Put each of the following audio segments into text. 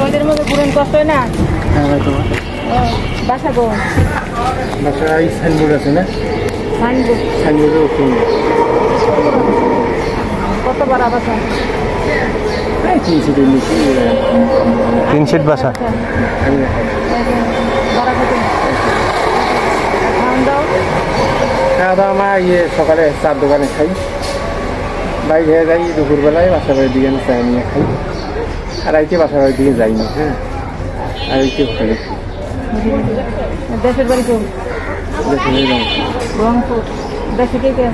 রোদের মধ্যে ঘুরেন কষ্ট হয় না? হ্যাঁ ভাই তোমার বাসা কোন? বাসা এই সাইনবোর্ড আছে না? সাইনবোর্ডের ওপরে। কত ভাড়া বাসা? 3 সিটের নিচে। 3 সিট বাসা। ভাড়া কত? খাওয়া দাওয়া আমার সকালে চার দোকানে খাই, বাইরে হয়ে যাই দুপুরবেলায় বাসা বাড়ির দিকে চা নিয়ে খাই, আর আইতে বাসা বাড়ির দিকে যাইনি। হ্যাঁ, আর এই হোটেলে দেশের বাড়ি কেউ? রংপুর। দেশে কে কে?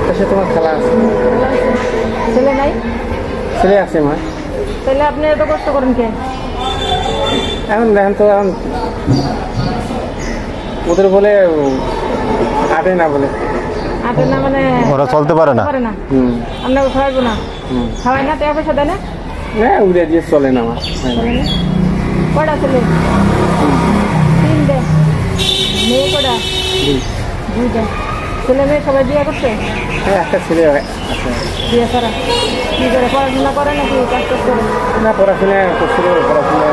দেশে তোমার খেলা আছে? ছেলে নাই? ছেলে আছে মা। তাহলে আপনি এত কষ্ট করেন কে? এখন দেখেন তো, এখন ওদের বলে আটে না, বলে আটে না মানে ওরা চলতে পারে না। আপনাকে খাওয়াইবো না? খাওয়াই না? টাকা পয়সা দেয় না? হ্যাঁ, উড়ে দিয়ে চলে না আমার। কটা ছেলে? 3টে। মেয়ে কটা? 2টা। ছেলে মেয়ে সবাই বিয়ে করছে? হ্যাঁ, একটা ছেলে আছে। বিয়ে করা কি করে? পড়াশোনা করে নাকি কাজ টাজ করে? না, পড়াশোনা করছিল, পড়াশোনা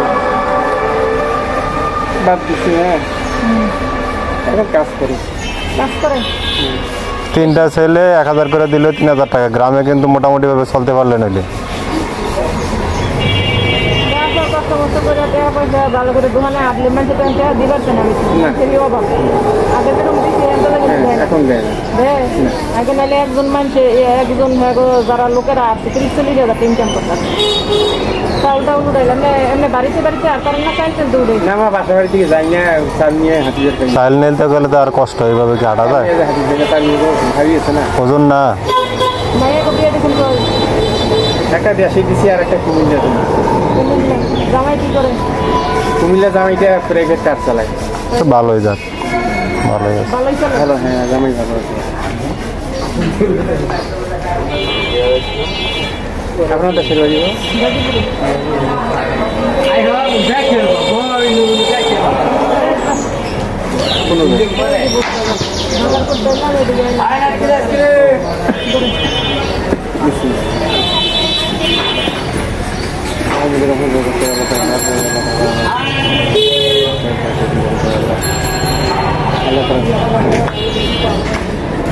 বাদ দিচ্ছি। হ্যাঁ, এখন কাজ করি। কাজ করে? 3টা ছেলে 1000 করে দিলে 3000 টাকা। গ্রামে কিন্তু মোটামুটি ভাবে চলতে পারলে নইলে। কষ্ট মষ্ট করে টাকা পয়সা ভালো করে দোকানে আটলে মানুষের টাকা দিবার না। সেই অভাব আগে যেরকম দিচ্ছে এখন দেয় না। আগে নাহলে একজন একজন যারা লোকেরা আছে 30-40 হাজার ইনকাম করতে চাউল টাউল উঠাইলাম এমনি বাড়িতে আর করেন না? চাইছেন তো উঠে না, আমার বাসা বাড়ি থেকে যাই না, চাল নিয়ে হাতিদের চাল নিতে গেলে তো আর কষ্ট এইভাবে কি হাঁটা যায়? হাতি থেকে তার হারিয়েছে না, ওজন না। মায়ের বিয়ে দেখুন তো, একটা দেশে দিছি আর একটা কুমিল্লা। জামাই কি করে? কুমিল্লা জামাইটা প্রাইভেট কার চালায়। ভালোই যাক, ভালোই আছে। ভালোই চলে? ভালো। হ্যাঁ, জামাই ভালো আছে। আপনার দেশের বাড়ি?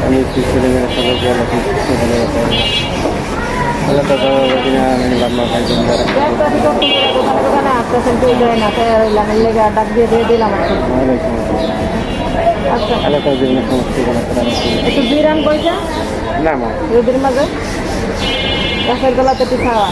আমি ছেলেমেয়েরা সবাই ভালো ডাক দিয়ে দিলাম। একটু বিরাম পয়সা না মা, রোদের মাঝে গাছের গলাতে পিঠাওয়া।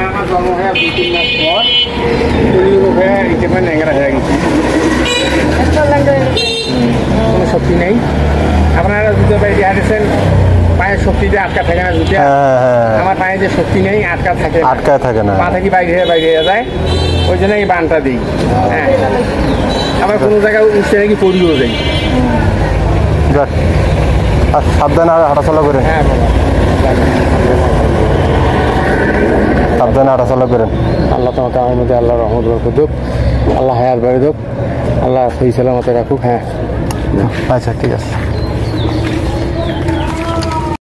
আমার জন্ম হয়ে 2-3 মাস পর ন্যাংরা হয়ে গেছি। কোনো শক্তি নেই। আপনারা জুতো বাইরে হাঁটেছেন, পায়ের শক্তিতে আটকা থাকে না জুতে। আমার পায়ে যে শক্তি নেই, আটকা থাকে না, পা থেকে বাইরে হয়ে যায়। ওই জন্য এই বানটা দিই। হ্যাঁ, আবার কোনো জায়গায় উঠতে নাকি পড়িও যাই। সাবধানে হাঁটাচলা করে। হ্যাঁ বাবা, সাবধানে হাঁটাচলা করেন। আল্লাহ তোমাকে আমার মধ্যে আল্লাহ রহমত বরকত হোক, আল্লাহ হায়াত বাড়ি হোক, আল্লাহ সহি সালামতে রাখুক। হ্যাঁ, আচ্ছা, ঠিক আছে।